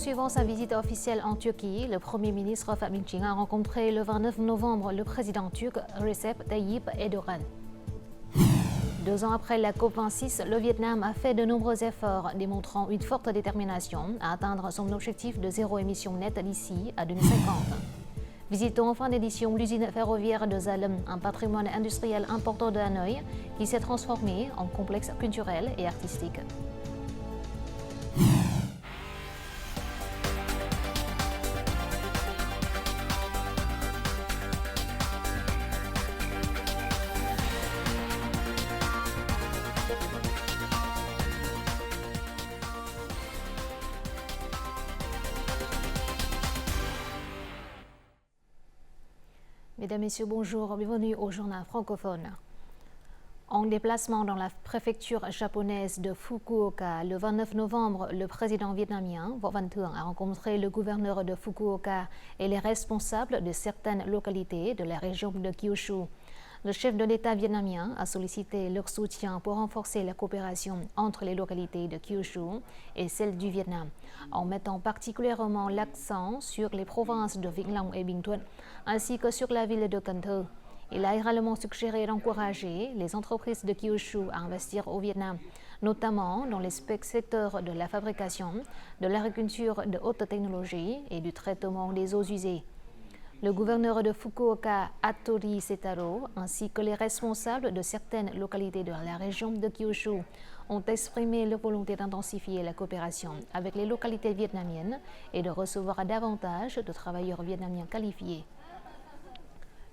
Poursuivant sa visite officielle en Turquie, le Premier ministre Fatih Birol a rencontré le 29 novembre le président turc Recep Tayyip Erdogan. 2 ans après la COP26, le Vietnam a fait de nombreux efforts, démontrant une forte détermination à atteindre son objectif de zéro émission nette d'ici à 2050. Visitons en fin d'édition l'usine ferroviaire de Salem, un patrimoine industriel important de Hanoï qui s'est transformé en complexe culturel et artistique. Mesdames, Messieurs, bonjour, bienvenue au journal francophone. En déplacement dans la préfecture japonaise de Fukuoka, le 29 novembre, le président vietnamien Võ Văn Thưởng a rencontré le gouverneur de Fukuoka et les responsables de certaines localités de la région de Kyushu. Le chef de l'État vietnamien a sollicité leur soutien pour renforcer la coopération entre les localités de Kyushu et celles du Vietnam, en mettant particulièrement l'accent sur les provinces de Vĩnh Long et Bình Thuận, ainsi que sur la ville de Cần Thơ. Il a également suggéré d'encourager les entreprises de Kyushu à investir au Vietnam, notamment dans les secteurs de la fabrication, de l'agriculture de haute technologie et du traitement des eaux usées. Le gouverneur de Fukuoka, Hattori Setaro, ainsi que les responsables de certaines localités de la région de Kyushu ont exprimé leur volonté d'intensifier la coopération avec les localités vietnamiennes et de recevoir davantage de travailleurs vietnamiens qualifiés.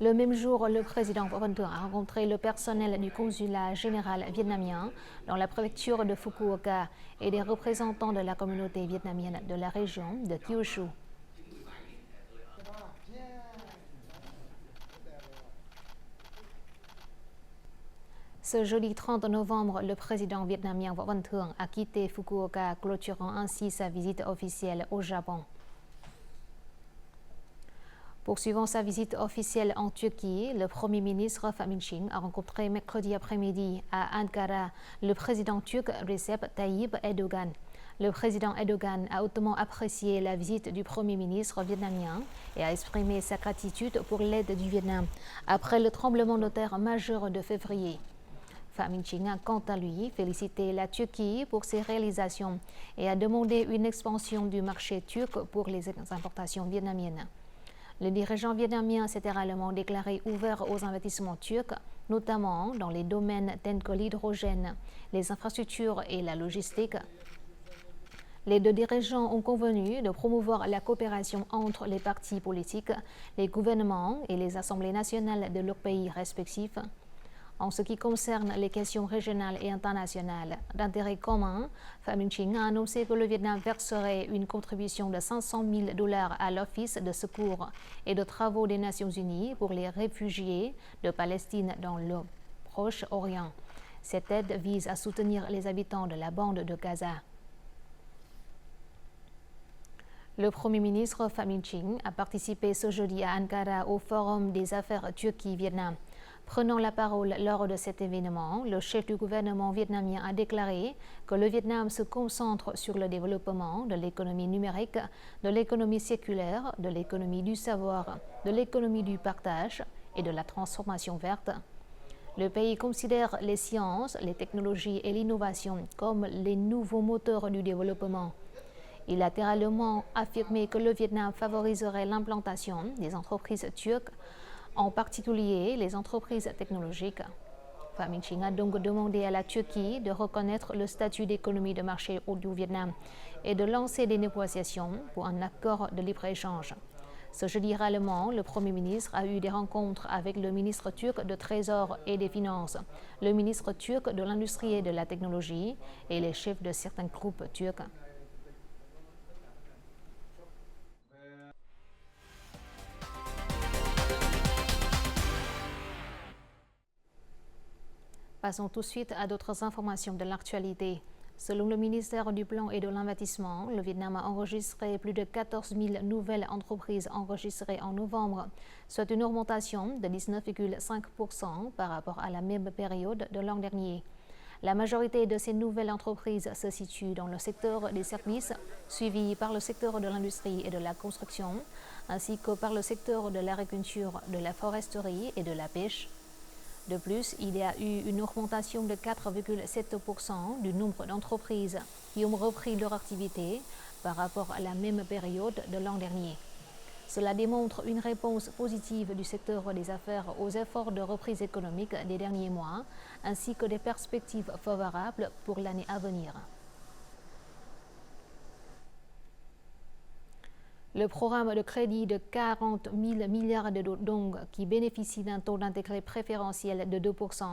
Le même jour, le président Võ Văn Thưởng a rencontré le personnel du consulat général vietnamien dans la préfecture de Fukuoka et des représentants de la communauté vietnamienne de la région de Kyushu. Ce jeudi 30 novembre, le président vietnamien Võ Văn Thưởng a quitté Fukuoka, clôturant ainsi sa visite officielle au Japon. Poursuivant sa visite officielle en Turquie, le Premier ministre Fatih Birol a rencontré mercredi après-midi à Ankara le président turc Recep Tayyip Erdogan. Le président Erdogan a hautement apprécié la visite du Premier ministre vietnamien et a exprimé sa gratitude pour l'aide du Vietnam après le tremblement de terre majeur de février. Fatih Birol a quant à lui félicité la Turquie pour ses réalisations et a demandé une expansion du marché turc pour les importations vietnamiennes. Le dirigeant vietnamien s'est également déclaré ouvert aux investissements turcs, notamment dans les domaines tels que l'hydrogène, les infrastructures et la logistique. Les deux dirigeants ont convenu de promouvoir la coopération entre les partis politiques, les gouvernements et les assemblées nationales de leurs pays respectifs. En ce qui concerne les questions régionales et internationales d'intérêt commun, Fatih Birol a annoncé que le Vietnam verserait une contribution de $500 000 à l'Office de secours et de travaux des Nations Unies pour les réfugiés de Palestine dans le Proche-Orient. Cette aide vise à soutenir les habitants de la bande de Gaza. Le Premier ministre Fatih Birol a participé ce jeudi à Ankara au Forum des affaires Turquie-Vietnam. Prenant la parole lors de cet événement, le chef du gouvernement vietnamien a déclaré que le Vietnam se concentre sur le développement de l'économie numérique, de l'économie séculaire, de l'économie du savoir, de l'économie du partage et de la transformation verte. Le pays considère les sciences, les technologies et l'innovation comme les nouveaux moteurs du développement. Il a littéralement affirmé que le Vietnam favoriserait l'implantation des entreprises turques, en particulier les entreprises technologiques. Fatih Birol a donc demandé à la Turquie de reconnaître le statut d'économie de marché du Vietnam et de lancer des négociations pour un accord de libre-échange. Ce jeudi également, le Premier ministre a eu des rencontres avec le ministre turc de Trésor et des Finances, le ministre turc de l'Industrie et de la Technologie et les chefs de certains groupes turcs. Passons tout de suite à d'autres informations de l'actualité. Selon le ministère du Plan et de l'Investissement, le Vietnam a enregistré plus de 14 000 nouvelles entreprises enregistrées en novembre, soit une augmentation de 19,5% par rapport à la même période de l'an dernier. La majorité de ces nouvelles entreprises se situent dans le secteur des services, suivi par le secteur de l'industrie et de la construction, ainsi que par le secteur de l'agriculture, de la foresterie et de la pêche. De plus, il y a eu une augmentation de 4,7% du nombre d'entreprises qui ont repris leur activité par rapport à la même période de l'an dernier. Cela démontre une réponse positive du secteur des affaires aux efforts de reprise économique des derniers mois, ainsi que des perspectives favorables pour l'année à venir. Le programme de crédit de 40 000 milliards de dong qui bénéficie d'un taux d'intérêt préférentiel de 2%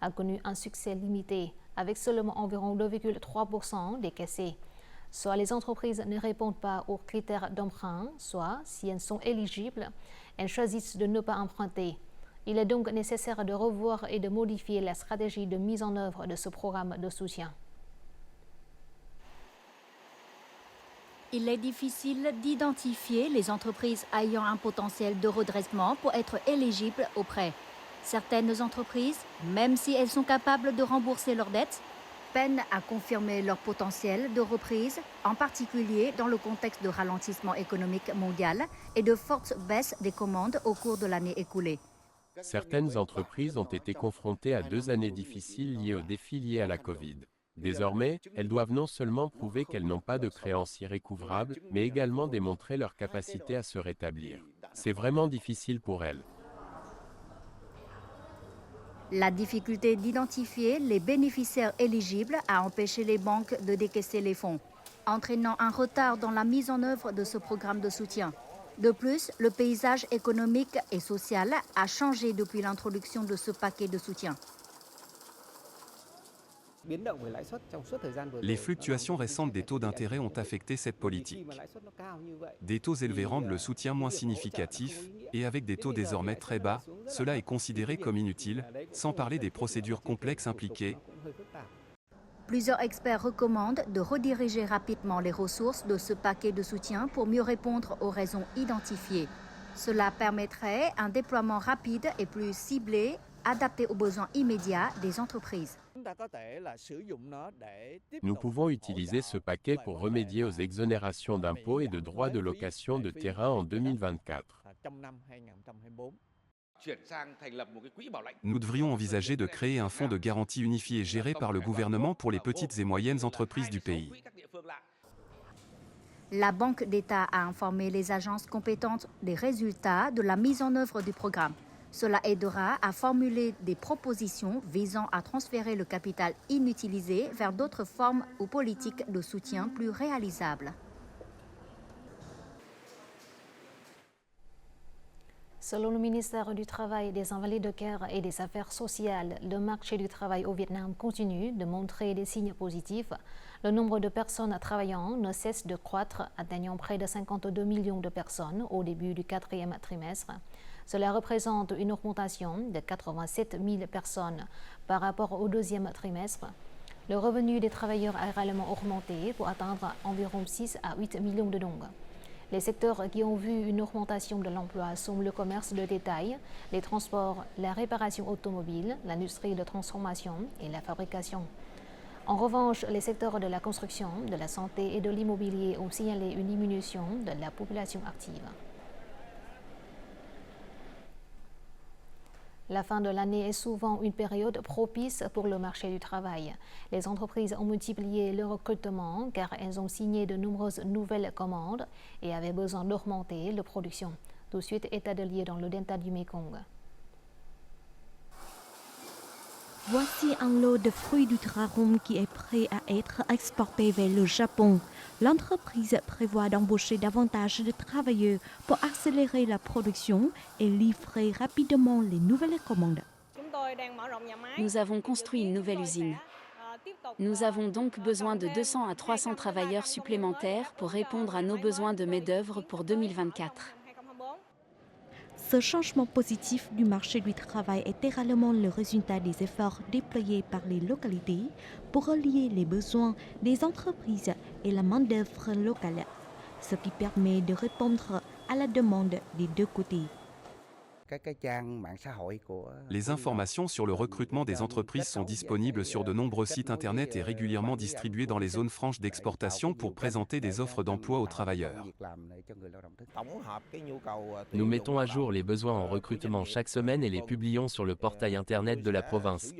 a connu un succès limité, avec seulement environ 2,3% décaissés. Soit les entreprises ne répondent pas aux critères d'emprunt, soit, si elles sont éligibles, elles choisissent de ne pas emprunter. Il est donc nécessaire de revoir et de modifier la stratégie de mise en œuvre de ce programme de soutien. Il est difficile d'identifier les entreprises ayant un potentiel de redressement pour être éligibles au prêt. Certaines entreprises, même si elles sont capables de rembourser leurs dettes, peinent à confirmer leur potentiel de reprise, en particulier dans le contexte de ralentissement économique mondial et de fortes baisses des commandes au cours de l'année écoulée. Certaines entreprises ont été confrontées à 2 années difficiles liées aux défis liés à la Covid. Désormais, elles doivent non seulement prouver qu'elles n'ont pas de créances irrécouvrables, mais également démontrer leur capacité à se rétablir. C'est vraiment difficile pour elles. La difficulté d'identifier les bénéficiaires éligibles a empêché les banques de décaisser les fonds, entraînant un retard dans la mise en œuvre de ce programme de soutien. De plus, le paysage économique et social a changé depuis l'introduction de ce paquet de soutien. Les fluctuations récentes des taux d'intérêt ont affecté cette politique. Des taux élevés rendent le soutien moins significatif, et avec des taux désormais très bas, cela est considéré comme inutile, sans parler des procédures complexes impliquées. Plusieurs experts recommandent de rediriger rapidement les ressources de ce paquet de soutien pour mieux répondre aux raisons identifiées. Cela permettrait un déploiement rapide et plus ciblé, adapté aux besoins immédiats des entreprises. Nous pouvons utiliser ce paquet pour remédier aux exonérations d'impôts et de droits de location de terrain en 2024. Nous devrions envisager de créer un fonds de garantie unifié géré par le gouvernement pour les petites et moyennes entreprises du pays. La Banque d'État a informé les agences compétentes des résultats de la mise en œuvre du programme. Cela aidera à formuler des propositions visant à transférer le capital inutilisé vers d'autres formes ou politiques de soutien plus réalisables. Selon le ministère du Travail, des Invalides de guerre et des Affaires sociales, le marché du travail au Vietnam continue de montrer des signes positifs. Le nombre de personnes travaillant ne cesse de croître, atteignant près de 52 millions de personnes au début du 4e trimestre. Cela représente une augmentation de 87 000 personnes par rapport au 2e trimestre. Le revenu des travailleurs a également augmenté pour atteindre environ 6 à 8 millions de dong. Les secteurs qui ont vu une augmentation de l'emploi sont le commerce de détail, les transports, la réparation automobile, l'industrie de transformation et la fabrication. En revanche, les secteurs de la construction, de la santé et de l'immobilier ont signalé une diminution de la population active. La fin de l'année est souvent une période propice pour le marché du travail. Les entreprises ont multiplié leur recrutement car elles ont signé de nombreuses nouvelles commandes et avaient besoin d'augmenter leur production. Tout de suite, état de lieu dans le delta du Mekong. Voici un lot de fruits du dragon qui est prêt à être exporté vers le Japon. L'entreprise prévoit d'embaucher davantage de travailleurs pour accélérer la production et livrer rapidement les nouvelles commandes. Nous avons construit une nouvelle usine. Nous avons donc besoin de 200 à 300 travailleurs supplémentaires pour répondre à nos besoins de main-d'œuvre pour 2024. Ce changement positif du marché du travail est également le résultat des efforts déployés par les localités pour relier les besoins des entreprises et la main-d'œuvre locale, ce qui permet de répondre à la demande des deux côtés. Les informations sur le recrutement des entreprises sont disponibles sur de nombreux sites internet et régulièrement distribuées dans les zones franches d'exportation pour présenter des offres d'emploi aux travailleurs. Nous mettons à jour les besoins en recrutement chaque semaine et les publions sur le portail internet de la province.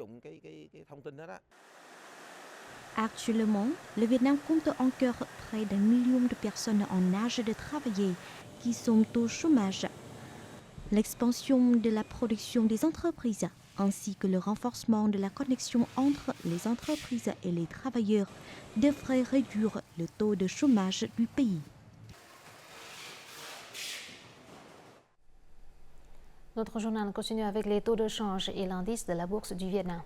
Actuellement, le Vietnam compte encore près d'1 million de personnes en âge de travailler qui sont au chômage. L'expansion de la production des entreprises ainsi que le renforcement de la connexion entre les entreprises et les travailleurs devraient réduire le taux de chômage du pays. Notre journal continue avec les taux de change et l'indice de la bourse du Vietnam.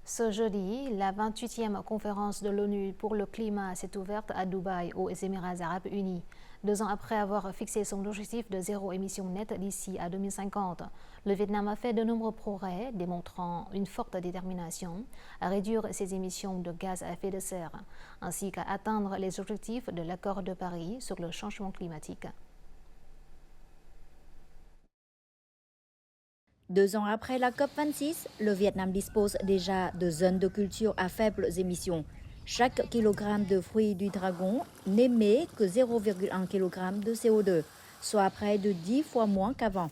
Ce jeudi, la 28e conférence de l'ONU pour le climat s'est ouverte à Dubaï, aux Émirats arabes unis. 2 ans après avoir fixé son objectif de zéro émission nette d'ici à 2050, le Vietnam a fait de nombreux progrès, démontrant une forte détermination à réduire ses émissions de gaz à effet de serre, ainsi qu'à atteindre les objectifs de l'accord de Paris sur le changement climatique. 2 ans après la COP26, le Vietnam dispose déjà de zones de culture à faibles émissions. Chaque kilogramme de fruits du dragon n'émet que 0,1 kg de CO2, soit près de 10 fois moins qu'avant.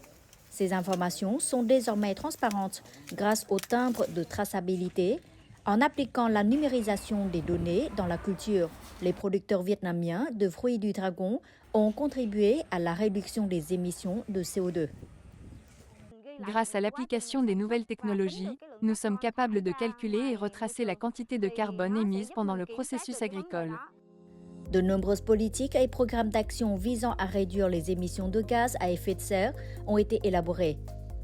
Ces informations sont désormais transparentes grâce au timbre de traçabilité. En appliquant la numérisation des données dans la culture, les producteurs vietnamiens de fruits du dragon ont contribué à la réduction des émissions de CO2. Grâce à l'application des nouvelles technologies, nous sommes capables de calculer et retracer la quantité de carbone émise pendant le processus agricole. De nombreuses politiques et programmes d'action visant à réduire les émissions de gaz à effet de serre ont été élaborés.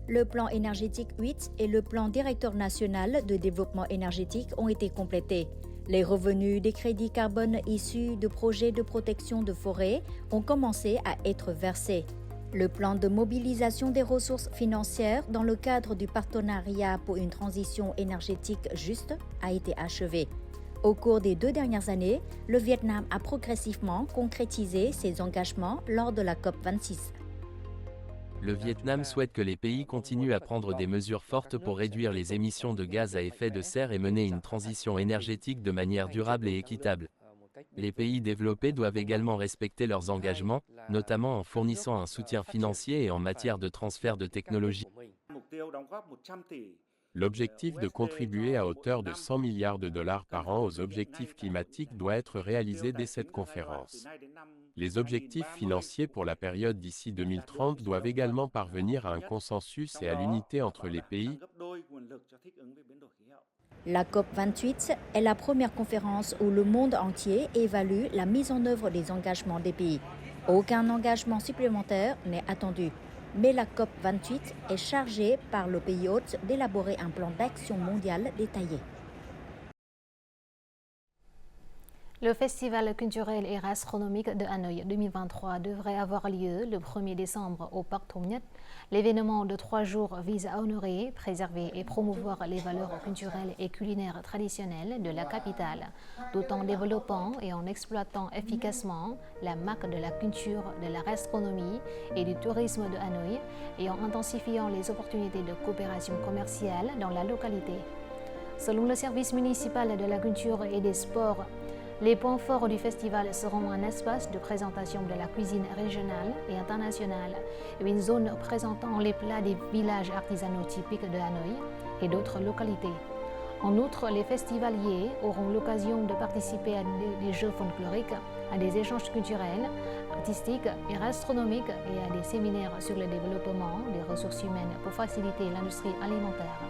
Le plan énergétique 8 et le plan directeur national de développement énergétique ont été complétés. Les revenus des crédits carbone issus de projets de protection de forêts ont commencé à être versés. Le plan de mobilisation des ressources financières dans le cadre du partenariat pour une transition énergétique juste a été achevé. Au cours des 2 dernières années, le Vietnam a progressivement concrétisé ses engagements lors de la COP26. Le Vietnam souhaite que les pays continuent à prendre des mesures fortes pour réduire les émissions de gaz à effet de serre et mener une transition énergétique de manière durable et équitable. Les pays développés doivent également respecter leurs engagements, notamment en fournissant un soutien financier et en matière de transfert de technologie. L'objectif de contribuer à hauteur de 100 milliards de dollars par an aux objectifs climatiques doit être réalisé dès cette conférence. Les objectifs financiers pour la période d'ici 2030 doivent également parvenir à un consensus et à l'unité entre les pays. La COP28 est la première conférence où le monde entier évalue la mise en œuvre des engagements des pays. Aucun engagement supplémentaire n'est attendu. Mais la COP28 est chargée par le pays hôte d'élaborer un plan d'action mondial détaillé. Le Festival culturel et gastronomique de Hanoï 2023 devrait avoir lieu le 1er décembre au Parc Thom Nhat. L'événement de 3 jours vise à honorer, préserver et promouvoir les valeurs culturelles et culinaires traditionnelles de la capitale, tout en développant et en exploitant efficacement la marque de la culture, de la gastronomie et du tourisme de Hanoï et en intensifiant les opportunités de coopération commerciale dans la localité. Selon le service municipal de la culture et des sports, les points forts du festival seront un espace de présentation de la cuisine régionale et internationale, une zone présentant les plats des villages artisanaux typiques de Hanoï et d'autres localités. En outre, les festivaliers auront l'occasion de participer à des jeux folkloriques, à des échanges culturels, artistiques et gastronomiques et à des séminaires sur le développement des ressources humaines pour faciliter l'industrie alimentaire.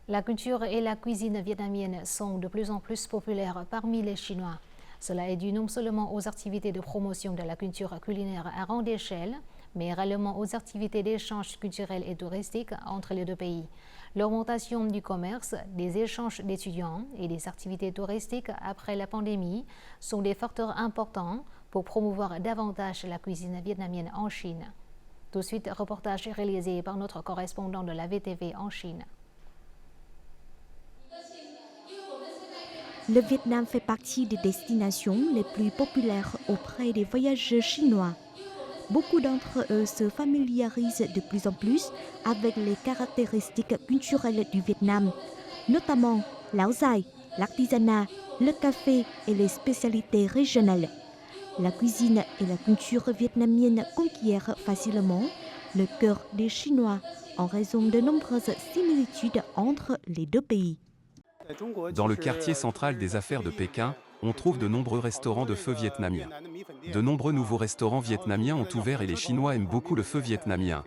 La culture et la cuisine vietnamienne sont de plus en plus populaires parmi les Chinois. Cela est dû non seulement aux activités de promotion de la culture culinaire à grande échelle, mais également aux activités d'échange culturel et touristique entre les deux pays. L'augmentation du commerce, des échanges d'étudiants et des activités touristiques après la pandémie sont des facteurs importants pour promouvoir davantage la cuisine vietnamienne en Chine. Tout de suite, reportage réalisé par notre correspondant de la VTV en Chine. Le Vietnam fait partie des destinations les plus populaires auprès des voyageurs chinois. Beaucoup d'entre eux se familiarisent de plus en plus avec les caractéristiques culturelles du Vietnam, notamment lao dai, l'artisanat, le café et les spécialités régionales. La cuisine et la culture vietnamienne conquièrent facilement le cœur des Chinois en raison de nombreuses similitudes entre les deux pays. Dans le quartier central des affaires de Pékin, on trouve de nombreux restaurants de feu vietnamiens. De nombreux nouveaux restaurants vietnamiens ont ouvert et les Chinois aiment beaucoup le feu vietnamien.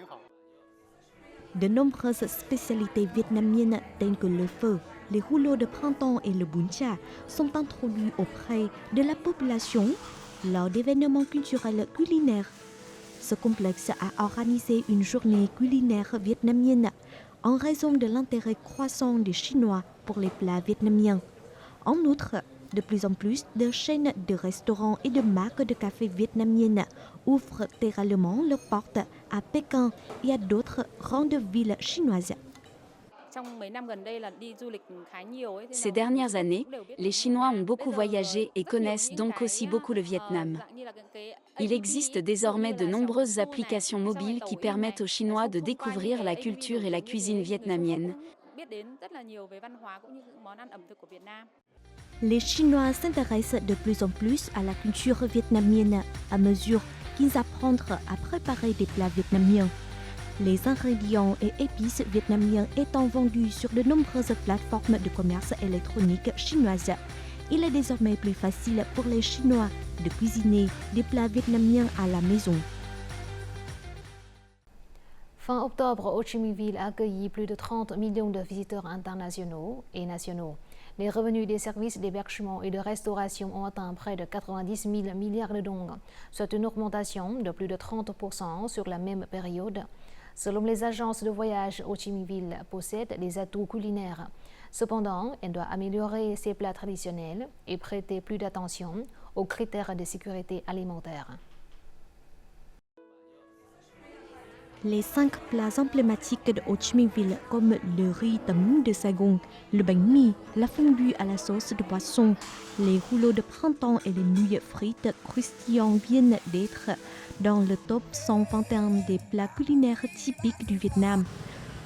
De nombreuses spécialités vietnamiennes telles que le pho, les rouleaux de printemps et le bún chả sont introduits auprès de la population lors d'événements culturels culinaires. Ce complexe a organisé une journée culinaire vietnamienne en raison de l'intérêt croissant des Chinois pour les plats vietnamiens. En outre, de plus en plus de chaînes de restaurants et de marques de café vietnamiennes ouvrent également leurs portes à Pékin et à d'autres grandes villes chinoises. Ces dernières années, les Chinois ont beaucoup voyagé et connaissent donc aussi beaucoup le Vietnam. Il existe désormais de nombreuses applications mobiles qui permettent aux Chinois de découvrir la culture et la cuisine vietnamienne. Les Chinois s'intéressent de plus en plus à la culture vietnamienne à mesure qu'ils apprennent à préparer des plats vietnamiens. Les ingrédients et épices vietnamiens étant vendus sur de nombreuses plateformes de commerce électronique chinoises, il est désormais plus facile pour les Chinois de cuisiner des plats vietnamiens à la maison. Fin octobre, Ho Chi Minh Ville a accueilli plus de 30 millions de visiteurs internationaux et nationaux. Les revenus des services d'hébergement et de restauration ont atteint près de 90 000 milliards de dong, soit une augmentation de plus de 30% sur la même période. Selon les agences de voyage, Ho Chi Minh Ville possède des atouts culinaires. Cependant, elle doit améliorer ses plats traditionnels et prêter plus d'attention aux critères de sécurité alimentaire. Les 5 plats emblématiques de Ho Chi Minh Ville comme le riz tấm de Saigon, le bánh mì, la fondue à la sauce de poisson, les rouleaux de printemps et les nouilles frites croustillantes viennent d'être dans le top 121 des plats culinaires typiques du Vietnam.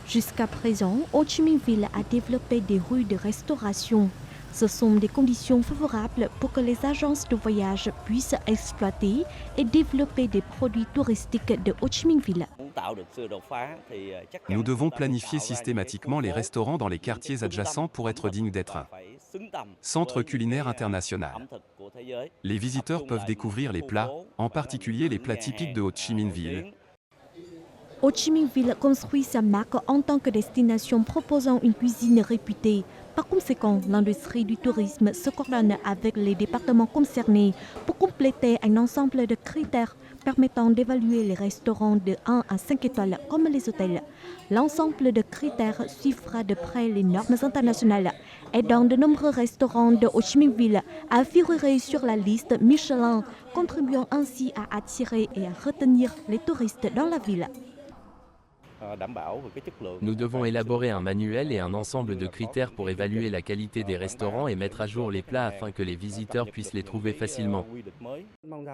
Jusqu'à présent, Ho Chi Minh Ville a développé des rues de restauration. Ce sont des conditions favorables pour que les agences de voyage puissent exploiter et développer des produits touristiques de Ho Chi Minh Ville. Nous devons planifier systématiquement les restaurants dans les quartiers adjacents pour être dignes d'être un centre culinaire international. Les visiteurs peuvent découvrir les plats, en particulier les plats typiques de Ho Chi Minh Ville. Ho Chi Minh Ville construit sa marque en tant que destination proposant une cuisine réputée. Par conséquent, l'industrie du tourisme se coordonne avec les départements concernés pour compléter un ensemble de critères permettant d'évaluer les restaurants de 1 à 5 étoiles comme les hôtels. L'ensemble de critères suivra de près les normes internationales et dans de nombreux restaurants de Ho Chi Minh Ville à figurer sur la liste Michelin, contribuant ainsi à attirer et à retenir les touristes dans la ville. Nous devons élaborer un manuel et un ensemble de critères pour évaluer la qualité des restaurants et mettre à jour les plats afin que les visiteurs puissent les trouver facilement.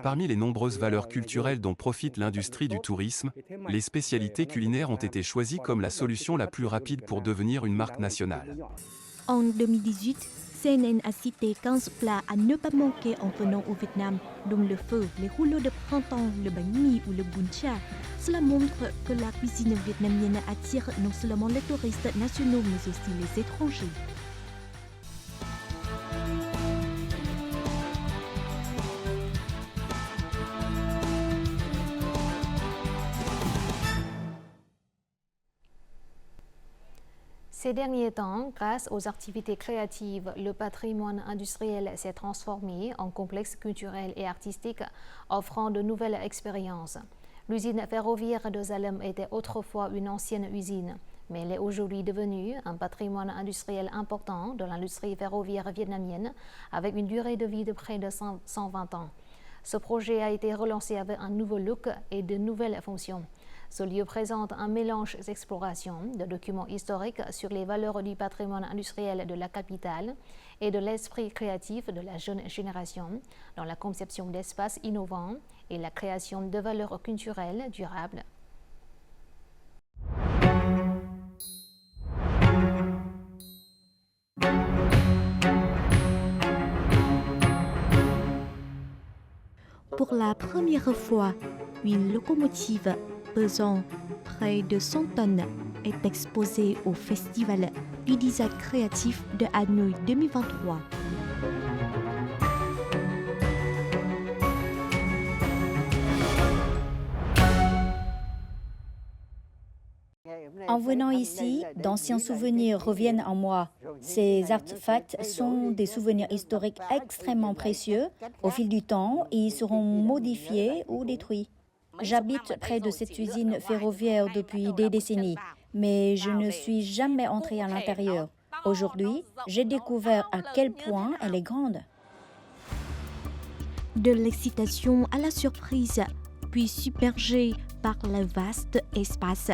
Parmi les nombreuses valeurs culturelles dont profite l'industrie du tourisme, les spécialités culinaires ont été choisies comme la solution la plus rapide pour devenir une marque nationale. En 2018, CNN a cité 15 plats à ne pas manquer en venant au Vietnam, dont le pho, les rouleaux de printemps, le bánh mì ou le bún chả. Cela montre que la cuisine vietnamienne attire non seulement les touristes nationaux mais aussi les étrangers. Ces derniers temps, grâce aux activités créatives, le patrimoine industriel s'est transformé en complexe culturel et artistique, offrant de nouvelles expériences. L'usine ferroviaire de Salem était autrefois une ancienne usine, mais elle est aujourd'hui devenue un patrimoine industriel important de l'industrie ferroviaire vietnamienne, avec une durée de vie de près de 120 ans. Ce projet a été relancé avec un nouveau look et de nouvelles fonctions. Ce lieu présente un mélange d'exploration, de documents historiques sur les valeurs du patrimoine industriel de la capitale et de l'esprit créatif de la jeune génération dans la conception d'espaces innovants et la création de valeurs culturelles durables. Pour la première fois, une locomotive pesant près de 100 tonnes est exposée au Festival du design créatif de Hanoï 2023. En venant ici, d'anciens souvenirs reviennent en moi. Ces artefacts sont des souvenirs historiques extrêmement précieux. Au fil du temps, ils seront modifiés ou détruits. J'habite près de cette usine ferroviaire depuis des décennies, mais je ne suis jamais entrée à l'intérieur. Aujourd'hui, j'ai découvert à quel point elle est grande. De l'excitation à la surprise, puis submergée par le vaste espace.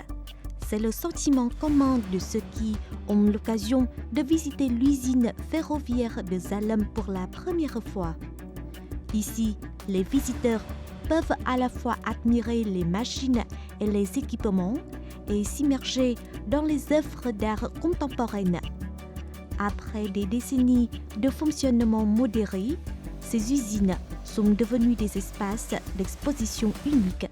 C'est le sentiment commun de ceux qui ont l'occasion de visiter l'usine ferroviaire de Salem pour la première fois. Ici, les visiteurs peuvent à la fois admirer les machines et les équipements et s'immerger dans les œuvres d'art contemporaines. Après des décennies de fonctionnement modéré, ces usines sont devenues des espaces d'exposition uniques.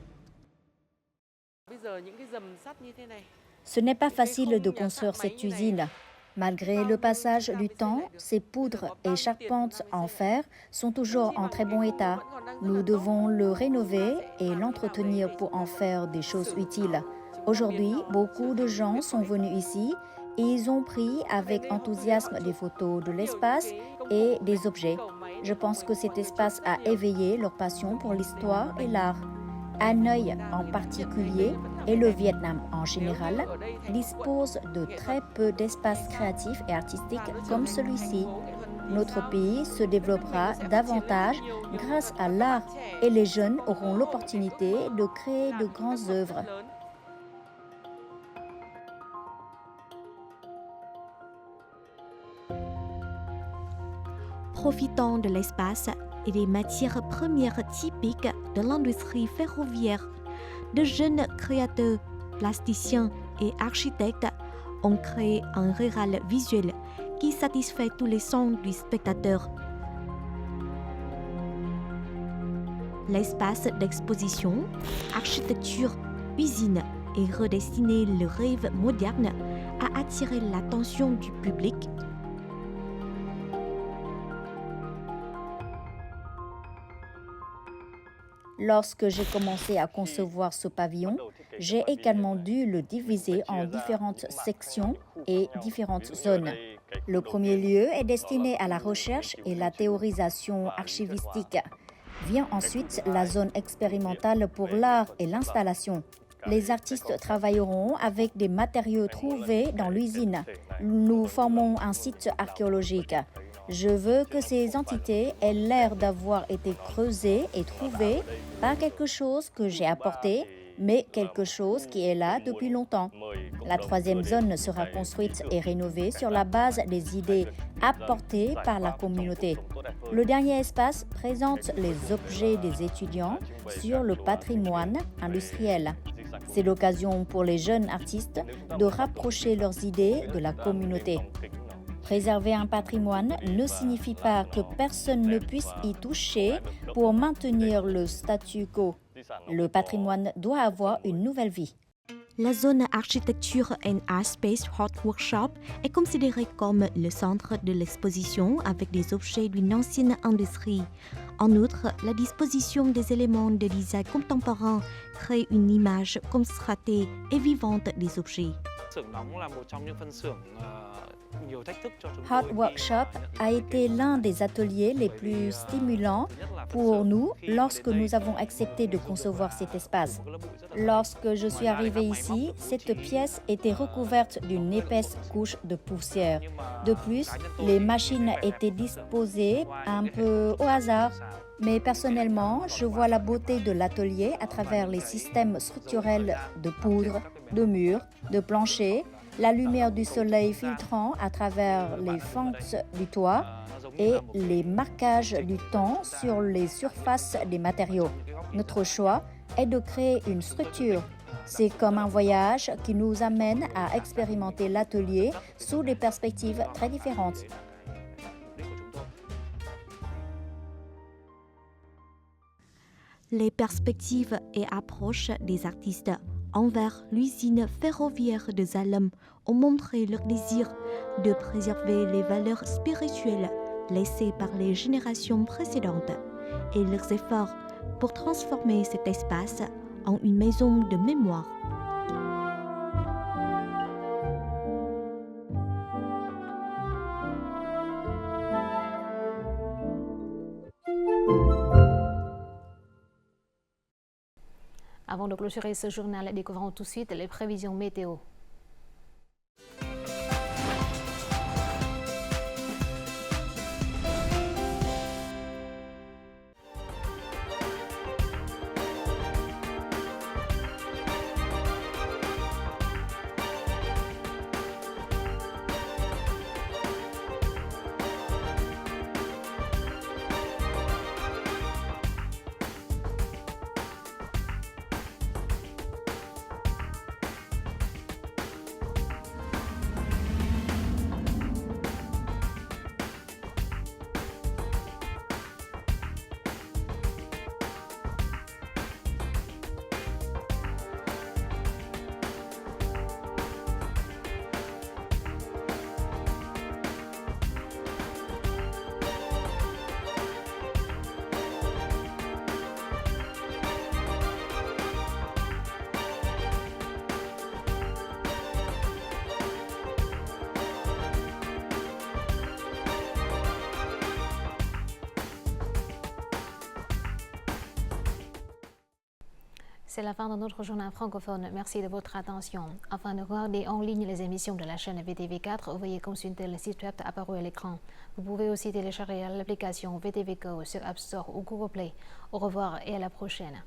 Ce n'est pas facile de construire cette usine. Malgré le passage du temps, ces poudres et charpentes en fer sont toujours en très bon état. Nous devons le rénover et l'entretenir pour en faire des choses utiles. Aujourd'hui, beaucoup de gens sont venus ici et ils ont pris avec enthousiasme des photos de l'espace et des objets. Je pense que cet espace a éveillé leur passion pour l'histoire et l'art. Hanoï en particulier et le Vietnam en général disposent de très peu d'espaces créatifs et artistiques comme celui-ci. Notre pays se développera davantage grâce à l'art et les jeunes auront l'opportunité de créer de grandes œuvres. Profitant de l'espace et des matières premières typiques de l'industrie ferroviaire, de jeunes créateurs, plasticiens et architectes ont créé un rural visuel qui satisfait tous les sens du spectateur. L'espace d'exposition, architecture, usine et redessiner le rêve moderne a attiré l'attention du public. Lorsque j'ai commencé à concevoir ce pavillon, j'ai également dû le diviser en différentes sections et différentes zones. Le premier lieu est destiné à la recherche et la théorisation archivistique. Vient ensuite la zone expérimentale pour l'art et l'installation. Les artistes travailleront avec des matériaux trouvés dans l'usine. Nous formons un site archéologique. Je veux que ces entités aient l'air d'avoir été creusées et trouvées par quelque chose que j'ai apporté, mais quelque chose qui est là depuis longtemps. La troisième zone sera construite et rénovée sur la base des idées apportées par la communauté. Le dernier espace présente les objets des étudiants sur le patrimoine industriel. C'est l'occasion pour les jeunes artistes de rapprocher leurs idées de la communauté. Préserver un patrimoine ne signifie pas que personne ne puisse y toucher pour maintenir le statu quo. Le patrimoine doit avoir une nouvelle vie. La zone Architecture and Art Space Hot Workshop est considérée comme le centre de l'exposition avec des objets d'une ancienne industrie. En outre, la disposition des éléments de design contemporain crée une image constatée et vivante des objets. Hot Workshop a été l'un des ateliers les plus stimulants pour nous lorsque nous avons accepté de concevoir cet espace. Lorsque je suis arrivée ici, cette pièce était recouverte d'une épaisse couche de poussière. De plus, les machines étaient disposées un peu au hasard. Mais personnellement, je vois la beauté de l'atelier à travers les systèmes structurels de poudre, de murs, de planchers, la lumière du soleil filtrant à travers les fentes du toit et les marquages du temps sur les surfaces des matériaux. Notre choix est de créer une structure. C'est comme un voyage qui nous amène à expérimenter l'atelier sous des perspectives très différentes. Les perspectives et approches des artistes envers l'usine ferroviaire de Salem ont montré leur désir de préserver les valeurs spirituelles laissées par les générations précédentes et leurs efforts pour transformer cet espace en une maison de mémoire. Avant de clôturer ce journal, découvrons tout de suite les prévisions météo. C'est la fin de notre journal francophone. Merci de votre attention. Afin de regarder en ligne les émissions de la chaîne VTV4, veuillez consulter le site web apparu à l'écran. Vous pouvez aussi télécharger l'application VTV Go sur App Store ou Google Play. Au revoir et à la prochaine.